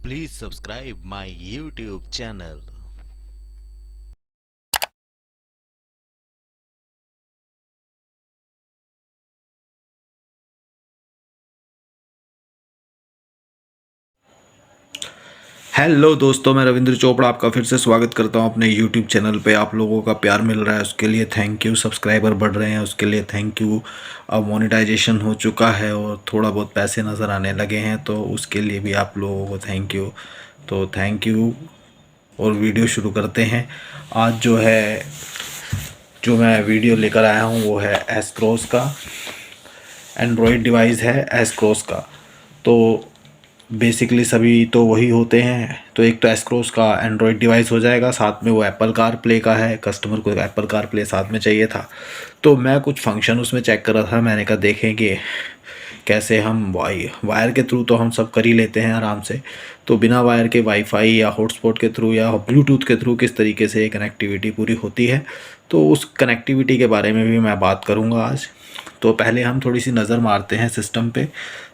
Please subscribe my YouTube channel. Hello दोस्तों, मैं रविंद्र चोपड़ा आपका फिर से स्वागत करता हूं अपने यूट्यूब चैनल पे। आप लोगों का प्यार मिल रहा है उसके लिए थैंक यू, सब्सक्राइबर बढ़ रहे हैं उसके लिए थैंक यू। अब मोनेटाइजेशन हो चुका है और थोड़ा बहुत पैसे नज़र आने लगे हैं, तो उसके लिए भी आप लोगों को थैंक यू। तो थैंक यू और वीडियो शुरू करते हैं। आज जो मैं वीडियो लेकर आया हूँ वो है एस्क्रोस का, एंड्रॉयड डिवाइस है एस्क्रोस का। तो बेसिकली सभी तो वही होते हैं। तो एक तो एस्क्रोस का एंड्रॉयड डिवाइस हो जाएगा, साथ में वो एप्पल कार प्ले का है। कस्टमर को एप्पल कार प्ले साथ में चाहिए था, तो मैं कुछ फंक्शन उसमें चेक कर रहा था। मैंने कहा देखेंगे कैसे हम वायर के थ्रू तो हम सब कर ही लेते हैं आराम से, तो बिना वायर के वाईफाई या हॉटस्पॉट के थ्रू या ब्लूटूथ के थ्रू किस तरीके से कनेक्टिविटी पूरी होती है। तो उस कनेक्टिविटी के बारे में भी मैं बात करूँगा आज। तो पहले हम थोड़ी सी नज़र मारते हैं सिस्टम पे।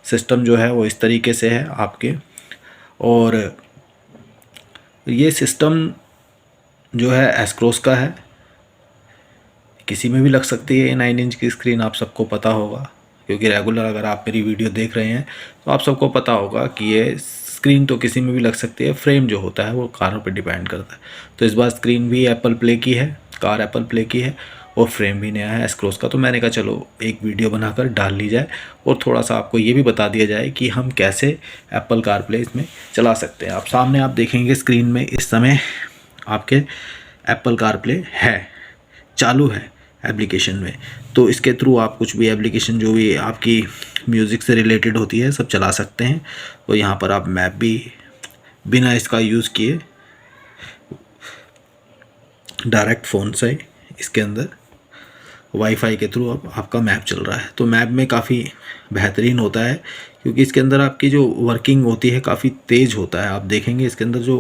सिस्टम जो है वो इस तरीके से है आपके, और ये सिस्टम जो है एस्क्रोस का है। किसी में भी लग सकती है ये 9 इंच की स्क्रीन, आप सबको पता होगा, क्योंकि रेगुलर अगर आप मेरी वीडियो देख रहे हैं तो आप सबको पता होगा कि ये स्क्रीन तो किसी में भी लग सकती है। फ्रेम जो होता है वो कार पर डिपेंड करता है। तो इस बार स्क्रीन भी एप्पल प्ले की है, कार एप्पल प्ले की है, और फ्रेम भी नया है एस्क्रोस का। तो मैंने कहा चलो एक वीडियो बनाकर डाल ली जाए और थोड़ा सा आपको ये भी बता दिया जाए कि हम कैसे एप्पल कार प्ले इसमें चला सकते हैं। आप सामने आप देखेंगे स्क्रीन में इस समय आपके एप्पल कार प्ले है, चालू है एप्लीकेशन में। तो इसके थ्रू आप कुछ भी एप्लीकेशन जो भी आपकी म्यूज़िक से रिलेटेड होती है सब चला सकते हैं। तो यहाँ पर आप मैप भी बिना इसका यूज़ किए डायरेक्ट फ़ोन से इसके अंदर वाईफाई के थ्रू अब आपका मैप चल रहा है। तो मैप में काफ़ी बेहतरीन होता है, क्योंकि इसके अंदर आपकी जो वर्किंग होती है काफ़ी तेज़ होता है। आप देखेंगे इसके अंदर जो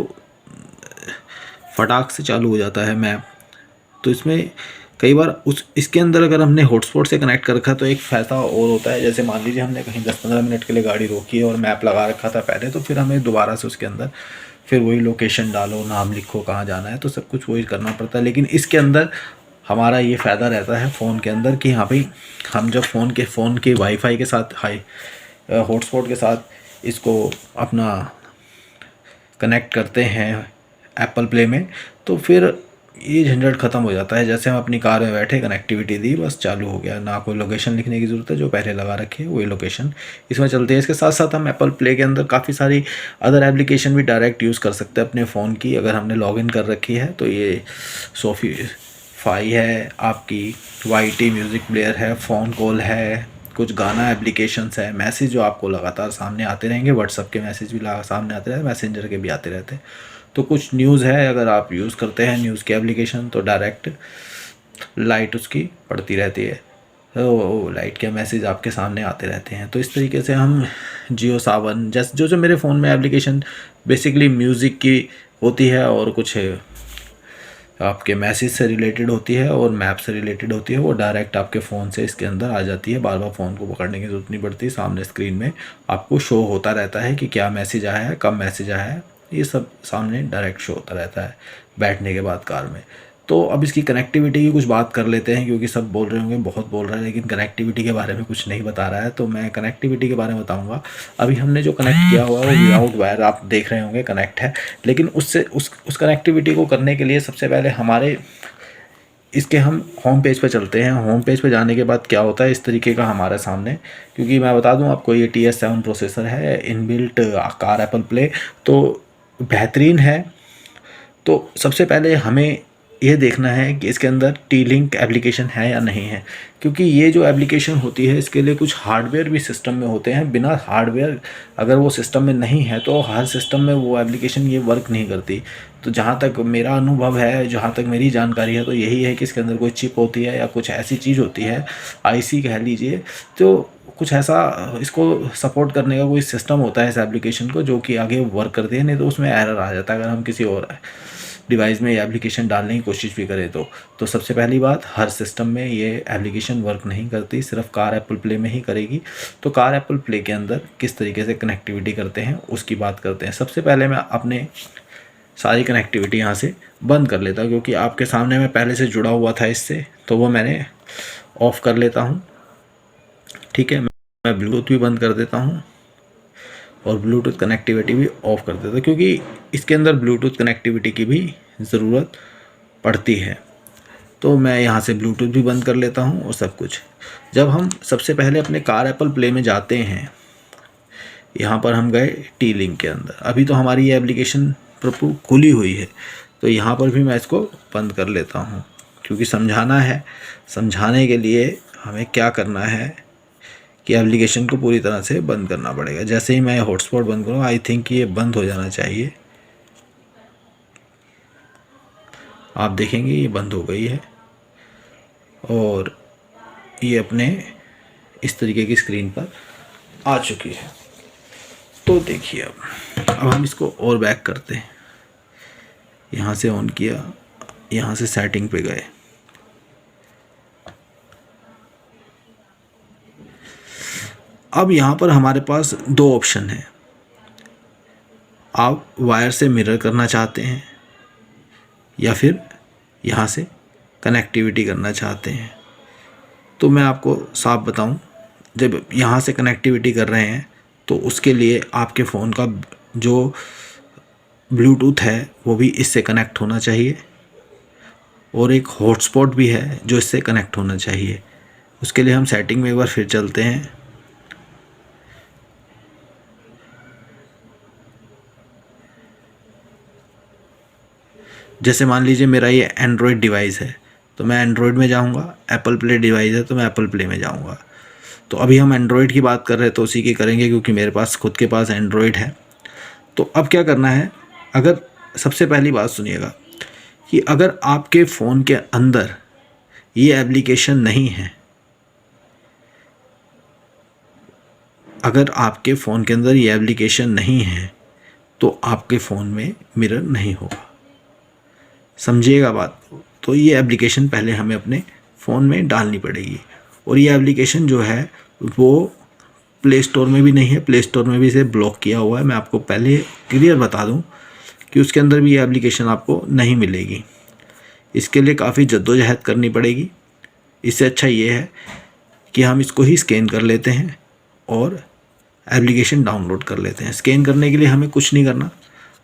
फटाक से चालू हो जाता है मैप। तो इसमें कई बार इसके अंदर अगर हमने हॉटस्पॉट से कनेक्ट कर रखा तो एक फ़ायदा और होता है। जैसे मान लीजिए हमने कहीं 10-15 मिनट के लिए गाड़ी रोकी है और मैप लगा रखा था पहले, तो फिर हमें दोबारा से उसके अंदर फिर वही लोकेशन डालो, नाम लिखो, कहाँ जाना है, तो सब कुछ वही करना पड़ता है। लेकिन इसके अंदर हमारा ये फ़ायदा रहता है फ़ोन के अंदर कि हाँ भाई, हम जब फ़ोन के वाईफाई के साथ हॉटस्पॉट के साथ इसको अपना कनेक्ट करते हैं एप्पल प्ले में, तो फिर ये झंझट ख़त्म हो जाता है। जैसे हम अपनी कार में बैठे, कनेक्टिविटी दी, बस चालू हो गया। ना कोई लोकेशन लिखने की ज़रूरत है, जो पहले लगा रखे वही लोकेशन इसमें चलती है। इसके साथ साथ हम एप्पल प्ले के अंदर काफ़ी सारी अदर एप्लीकेशन भी डायरेक्ट यूज़ कर सकते हैं अपने फ़ोन की, अगर हमने लॉगिन कर रखी है। तो ये सोफीफाई है आपकी, YT म्यूज़िक प्लेयर है, फ़ोन कॉल है, कुछ गाना एप्लीकेशंस है, मैसेज जो आपको लगातार सामने आते रहेंगे, व्हाट्सअप के मैसेज भी सामने आते रहते हैं, मैसेंजर के भी आते रहते हैं। तो कुछ न्यूज़ है, अगर आप यूज़ करते हैं न्यूज़ की एप्लीकेशन, तो डायरेक्ट लाइट उसकी पड़ती रहती है, तो लाइट के मैसेज आपके सामने आते रहते हैं। तो इस तरीके से हम जियो सावन जैसे जो जो मेरे फ़ोन में एप्लीकेशन बेसिकली म्यूज़िक की होती है और कुछ आपके मैसेज से रिलेटेड होती है और मैप से रिलेटेड होती है, वो डायरेक्ट आपके फ़ोन से इसके अंदर आ जाती है। बार बार फ़ोन को पकड़ने की ज़रूरत नहीं पड़ती, सामने स्क्रीन में आपको शो होता रहता है कि क्या मैसेज आया है, कब मैसेज आया है, ये सब सामने डायरेक्ट शो होता रहता है बैठने के बाद कार में। तो अब इसकी कनेक्टिविटी की कुछ बात कर लेते हैं, क्योंकि सब बोल रहे होंगे बहुत बोल रहा है लेकिन कनेक्टिविटी के बारे में कुछ नहीं बता रहा है। तो मैं कनेक्टिविटी के बारे में बताऊंगा। अभी हमने जो कनेक्ट किया हुआ है वो विदाउट वायर आप देख रहे होंगे कनेक्ट है, लेकिन उससे उस कनेक्टिविटी को करने के लिए सबसे पहले हमारे इसके हम होम पेज पे चलते हैं। होम पेज पे जाने के बाद क्या होता है इस तरीके का हमारे सामने, क्योंकि मैं बता दूं आपको ये TS7 प्रोसेसर है, इनबिल्ट कार एप्पल प्ले, तो बेहतरीन है। तो सबसे पहले हमें ये देखना है कि इसके अंदर T-Link एप्लीकेशन है या नहीं है, क्योंकि ये जो एप्लीकेशन होती है इसके लिए कुछ हार्डवेयर भी सिस्टम में होते हैं। बिना हार्डवेयर अगर वो सिस्टम में नहीं है तो हर सिस्टम में वो एप्लीकेशन ये वर्क नहीं करती। तो जहाँ तक मेरा अनुभव है, जहाँ तक मेरी जानकारी है, तो यही है कि इसके अंदर कोई चिप होती है या कुछ ऐसी चीज़ होती है, IC कह लीजिए, तो कुछ ऐसा इसको सपोर्ट करने का कोई सिस्टम होता है इस एप्लीकेशन को, जो कि आगे वर्क करती है। नहीं तो उसमें एरर आ जाता है अगर हम किसी और डिवाइस में ये एप्लीकेशन डालने की कोशिश भी करें तो सबसे पहली बात, हर सिस्टम में ये एप्लीकेशन वर्क नहीं करती, सिर्फ कार एप्पल प्ले में ही करेगी। तो कार एप्पल प्ले के अंदर किस तरीके से कनेक्टिविटी करते हैं उसकी बात करते हैं। सबसे पहले मैं अपने सारी कनेक्टिविटी यहाँ से बंद कर लेता हूँ, क्योंकि आपके सामने मैं पहले से जुड़ा हुआ था इससे, तो वो मैंने ऑफ़ कर लेता हूँ। ठीक है, मैं ब्लूटूथ भी बंद कर देता हूँ और ब्लूटूथ कनेक्टिविटी भी ऑफ़ कर देता हूँ, क्योंकि इसके अंदर ब्लूटूथ कनेक्टिविटी की भी ज़रूरत पड़ती है। तो मैं यहाँ से ब्लूटूथ भी बंद कर लेता हूँ और सब कुछ। जब हम सबसे पहले अपने कार एप्पल प्ले में जाते हैं, यहाँ पर हम गए टी लिंक के अंदर। अभी तो हमारी ये एप्लीकेशन प्रॉपर खुली हुई है, तो यहाँ पर भी मैं इसको बंद कर लेता हूँ, क्योंकि समझाना है। समझाने के लिए हमें क्या करना है कि एप्लीकेशन को पूरी तरह से बंद करना पड़ेगा। जैसे ही मैं हॉटस्पॉट बंद करूँ, आई थिंक ये बंद हो जाना चाहिए। आप देखेंगे ये बंद हो गई है और ये अपने इस तरीके की स्क्रीन पर आ चुकी है। तो देखिए, अब हम इसको और बैक करते हैं। यहाँ से ऑन किया, यहाँ से सेटिंग पे गए। अब यहाँ पर हमारे पास दो ऑप्शन है। आप वायर से मिरर करना चाहते हैं या फिर यहाँ से कनेक्टिविटी करना चाहते हैं। तो मैं आपको साफ बताऊं, जब यहाँ से कनेक्टिविटी कर रहे हैं तो उसके लिए आपके फ़ोन का जो ब्लूटूथ है वो भी इससे कनेक्ट होना चाहिए, और एक हॉटस्पॉट भी है जो इससे कनेक्ट होना चाहिए। उसके लिए हम सेटिंग में एक बार फिर चलते हैं। जैसे मान लीजिए मेरा ये एंड्रॉयड डिवाइस है, तो मैं एंड्रॉयड में जाऊंगा। एप्पल प्ले डिवाइस है तो मैं एप्पल प्ले में जाऊंगा। तो अभी हम एंड्रॉयड की बात कर रहे हैं तो उसी की करेंगे, क्योंकि मेरे पास खुद के पास एंड्रॉयड है। तो अब क्या करना है, अगर सबसे पहली बात सुनिएगा कि अगर आपके फ़ोन के अंदर ये एप्लीकेशन नहीं है, अगर आपके फ़ोन के अंदर ये एप्लीकेशन नहीं है तो आपके फ़ोन में मिरर नहीं होगा। समझिएगा बात को। तो ये एप्लीकेशन पहले हमें अपने फ़ोन में डालनी पड़ेगी, और ये एप्लीकेशन जो है वो प्ले स्टोर में भी नहीं है, प्ले स्टोर में भी इसे ब्लॉक किया हुआ है। मैं आपको पहले क्लियर बता दूं कि उसके अंदर भी ये एप्लीकेशन आपको नहीं मिलेगी। इसके लिए काफ़ी जद्दोजहद करनी पड़ेगी। इससे अच्छा ये है कि हम इसको ही स्कैन कर लेते हैं और एप्लीकेशन डाउनलोड कर लेते हैं। स्कैन करने के लिए हमें कुछ नहीं करना,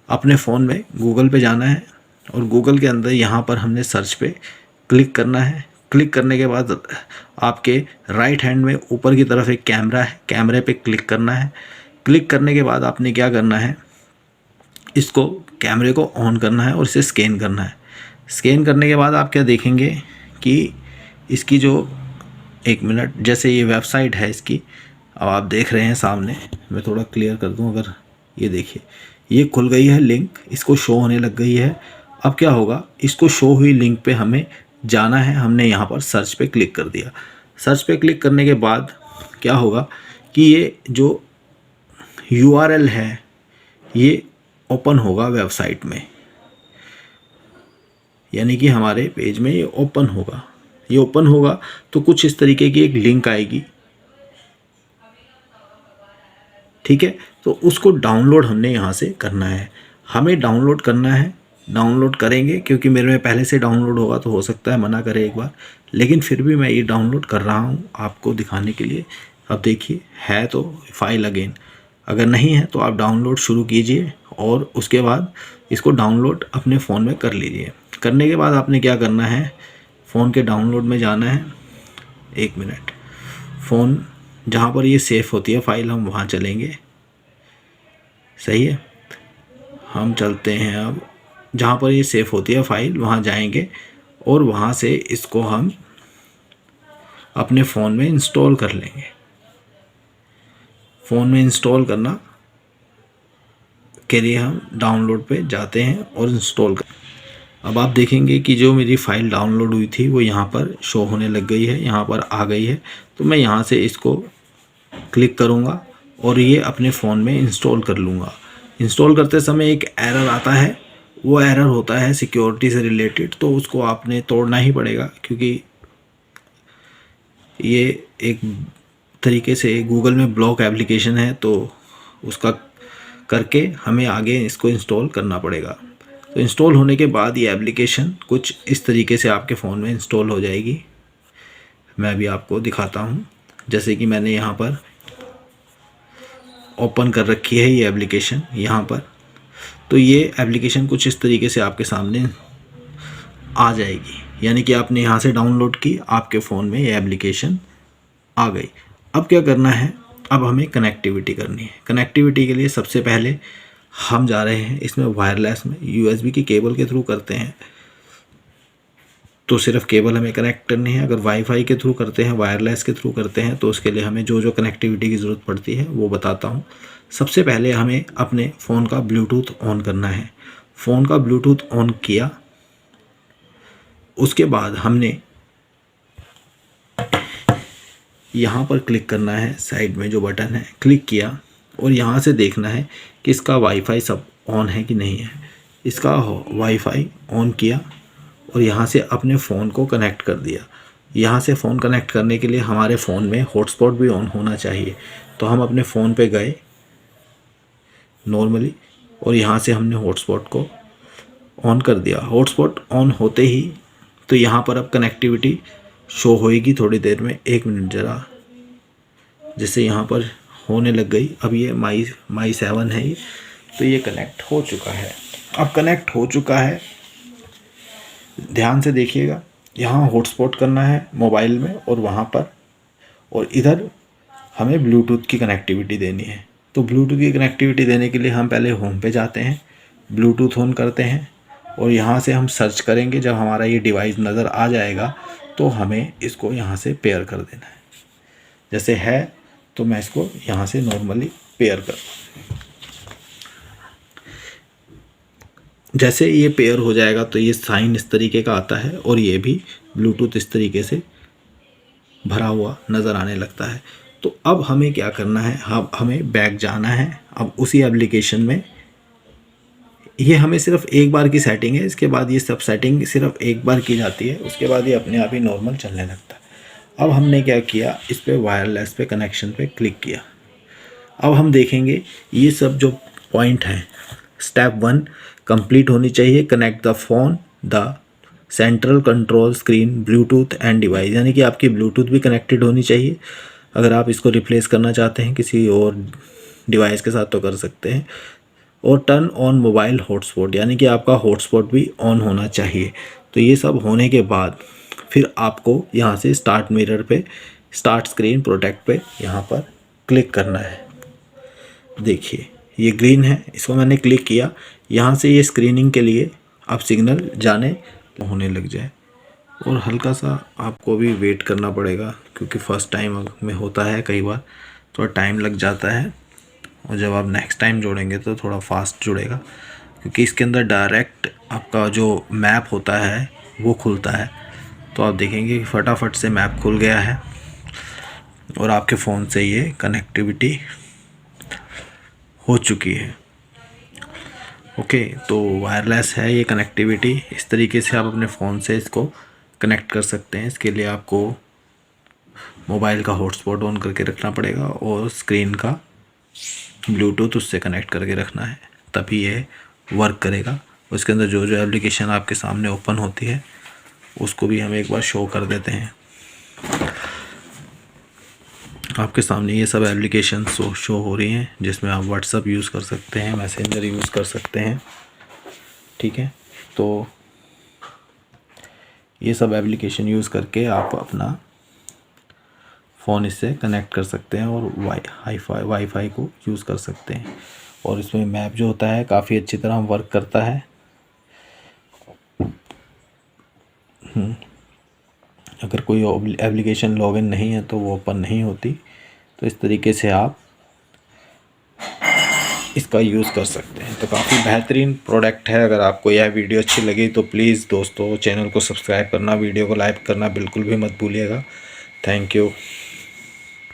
अपने फ़ोन में गूगल पे जाना है और गूगल के अंदर यहाँ पर हमने सर्च पे क्लिक करना है। क्लिक करने के बाद आपके राइट हैंड में ऊपर की तरफ एक कैमरा है, कैमरे पे क्लिक करना है। क्लिक करने के बाद आपने क्या करना है, इसको कैमरे को ऑन करना है और इसे स्कैन करना है। स्कैन करने के बाद आप क्या देखेंगे कि इसकी जो, एक मिनट, जैसे ये वेबसाइट है इसकी, अब आप देख रहे हैं सामने, मैं थोड़ा क्लियर कर दूं। अगर ये देखिए, ये खुल गई है लिंक, इसको शो होने लग गई है। अब क्या होगा, इसको शो हुई लिंक पे हमें जाना है। हमने यहाँ पर सर्च पे क्लिक कर दिया। सर्च पे क्लिक करने के बाद क्या होगा कि ये जो URL है ये ओपन होगा वेबसाइट में, यानी कि हमारे पेज में ये ओपन होगा। ये ओपन होगा तो कुछ इस तरीके की एक लिंक आएगी, ठीक है। तो उसको डाउनलोड हमने यहाँ से करना है, हमें डाउनलोड करना है। डाउनलोड करेंगे, क्योंकि मेरे में पहले से डाउनलोड होगा तो हो सकता है मना करे एक बार, लेकिन फिर भी मैं ये डाउनलोड कर रहा हूँ आपको दिखाने के लिए। अब देखिए, है तो फाइल अगेन, अगर नहीं है तो आप डाउनलोड शुरू कीजिए और उसके बाद इसको डाउनलोड अपने फ़ोन में कर लीजिए। करने के बाद आपने क्या करना है, फ़ोन के डाउनलोड में जाना है। एक मिनट, फ़ोन जहाँ पर ये सेव होती है फाइल, हम वहाँ चलेंगे। सही है, हम चलते हैं। अब जहाँ पर ये सेव होती है फाइल वहाँ जाएंगे और वहाँ से इसको हम अपने फ़ोन में इंस्टॉल कर लेंगे। फ़ोन में इंस्टॉल करना के लिए हम डाउनलोड पे जाते हैं और इंस्टॉल कर। अब आप देखेंगे कि जो मेरी फ़ाइल डाउनलोड हुई थी वो यहाँ पर शो होने लग गई है, यहाँ पर आ गई है। तो मैं यहाँ से इसको क्लिक करूँगा और ये अपने फ़ोन में इंस्टॉल कर लूँगा। इंस्टॉल करते समय एक एरर आता है, वो एरर होता है सिक्योरिटी से रिलेटेड, तो उसको आपने तोड़ना ही पड़ेगा, क्योंकि ये एक तरीके से गूगल में ब्लॉक एप्लीकेशन है, तो उसका करके हमें आगे इसको इंस्टॉल करना पड़ेगा। तो इंस्टॉल होने के बाद ये एप्लीकेशन कुछ इस तरीके से आपके फ़ोन में इंस्टॉल हो जाएगी। मैं भी आपको दिखाता हूँ, जैसे कि मैंने यहाँ पर ओपन कर रखी है ये एप्लीकेशन यहाँ पर। तो ये एप्लीकेशन कुछ इस तरीके से आपके सामने आ जाएगी, यानी कि आपने यहाँ से डाउनलोड की, आपके फ़ोन में ये एप्लीकेशन आ गई। अब क्या करना है, अब हमें कनेक्टिविटी करनी है। कनेक्टिविटी के लिए सबसे पहले हम जा रहे हैं इसमें वायरलेस में, यूएसबी की केबल के थ्रू करते हैं तो सिर्फ केबल हमें कनेक्ट करनी है। अगर वाईफाई के थ्रू करते हैं, वायरलेस के थ्रू करते हैं, तो उसके लिए हमें जो जो कनेक्टिविटी की ज़रूरत पड़ती है वो बताता हूँ। सबसे पहले हमें अपने फ़ोन का ब्लूटूथ ऑन करना है। फ़ोन का ब्लूटूथ ऑन किया, उसके बाद हमने यहाँ पर क्लिक करना है, साइड में जो बटन है क्लिक किया, और यहाँ से देखना है कि इसका वाईफाई सब ऑन है कि नहीं है। इसका वाईफाई ऑन किया और यहाँ से अपने फ़ोन को कनेक्ट कर दिया। यहाँ से फ़ोन कनेक्ट करने के लिए हमारे फ़ोन में हॉटस्पॉट भी ऑन होना चाहिए। तो हम अपने फ़ोन पे गए नॉर्मली, और यहाँ से हमने हॉटस्पॉट को ऑन कर दिया। हॉटस्पॉट ऑन होते ही तो यहाँ पर अब कनेक्टिविटी शो होएगी थोड़ी देर में। 1 मिनट ज़रा, जैसे यहाँ पर होने लग गई। अब ये माई 7 है ये, तो ये कनेक्ट हो चुका है। अब कनेक्ट हो चुका है, ध्यान से देखिएगा। यहाँ हॉटस्पॉट करना है मोबाइल में और वहाँ पर, और इधर हमें ब्लूटूथ की कनेक्टिविटी देनी है। तो ब्लूटूथ की कनेक्टिविटी देने के लिए हम पहले होम पे जाते हैं, ब्लूटूथ ऑन करते हैं, और यहाँ से हम सर्च करेंगे। जब हमारा ये डिवाइस नज़र आ जाएगा तो हमें इसको यहाँ से पेयर कर देना है। जैसे है तो मैं इसको यहाँ से नॉर्मली पेयर कर, जैसे ये पेयर हो जाएगा तो ये साइन इस तरीके का आता है, और ये भी ब्लूटूथ इस तरीके से भरा हुआ नज़र आने लगता है। तो अब हमें क्या करना है, अब हमें बैक जाना है। अब उसी एप्लीकेशन में, ये हमें सिर्फ एक बार की सेटिंग है, इसके बाद ये सब सेटिंग सिर्फ एक बार की जाती है, उसके बाद ये अपने आप ही नॉर्मल चलने लगता है। अब हमने क्या किया, इस पे वायरलेस पे कनेक्शन पे क्लिक किया। अब हम देखेंगे ये सब जो पॉइंट हैं, स्टेप 1 कंप्लीट होनी चाहिए। Connect the phone the central control screen Bluetooth and device, यानी कि आपकी ब्लूटूथ भी कनेक्टेड होनी चाहिए। अगर आप इसको रिप्लेस करना चाहते हैं किसी और डिवाइस के साथ तो कर सकते हैं। और टर्न ऑन मोबाइल हॉटस्पॉट, यानी कि आपका हॉटस्पॉट भी ऑन होना चाहिए। तो ये सब होने के बाद फिर आपको यहाँ से स्टार्ट मिरर पे, स्टार्ट स्क्रीन प्रोटेक्ट पे यहाँ पर क्लिक करना है। देखिए ये ग्रीन है, इसको मैंने क्लिक किया। यहाँ से ये स्क्रीनिंग के लिए अब सिग्नल जाने होने लग जाए, और हल्का सा आपको भी वेट करना पड़ेगा, क्योंकि फ़र्स्ट टाइम में होता है, कई बार थोड़ा टाइम लग जाता है। और जब आप नेक्स्ट टाइम जोड़ेंगे तो थोड़ा फास्ट जुड़ेगा, क्योंकि इसके अंदर डायरेक्ट आपका जो मैप होता है वो खुलता है। तो आप देखेंगे कि फटाफट से मैप खुल गया है, और आपके फ़ोन से ये कनेक्टिविटी हो चुकी है। ओके, तो वायरलेस है ये कनेक्टिविटी। इस तरीके से आप अपने फ़ोन से इसको कनेक्ट कर सकते हैं। इसके लिए आपको मोबाइल का हॉटस्पॉट ऑन करके रखना पड़ेगा, और स्क्रीन का ब्लूटूथ उससे कनेक्ट करके रखना है, तभी ये वर्क करेगा। उसके अंदर जो जो एप्लीकेशन आपके सामने ओपन होती है उसको भी हम एक बार शो कर देते हैं। आपके सामने ये सब एप्लीकेशन शो हो रही हैं, जिसमें आप व्हाट्सअप यूज़ कर सकते हैं, मैसेंजर यूज़ कर सकते हैं। ठीक है, तो ये सब एप्लीकेशन यूज़ करके आप अपना फ़ोन इससे कनेक्ट कर सकते हैं, और वाईफाई को यूज़ कर सकते हैं। और इसमें मैप जो होता है काफ़ी अच्छी तरह वर्क करता है। अगर कोई एप्लीकेशन लॉगिन नहीं है तो वो ओपन नहीं होती। तो इस तरीके से आप इसका यूज़ कर सकते हैं। तो काफ़ी बेहतरीन प्रोडक्ट है। अगर आपको यह वीडियो अच्छी लगी तो प्लीज़ दोस्तों चैनल को सब्सक्राइब करना, वीडियो को लाइक करना बिल्कुल भी मत भूलिएगा। Thank you.